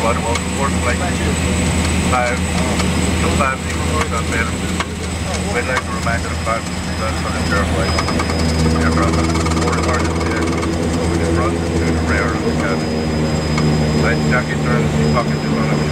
What about sport flight 5, 2504 San we'd like to remind the department that for the airflight, aircraft has four emergency exits to the front and to the rear of the cabin. Light jacket turns, pocket 200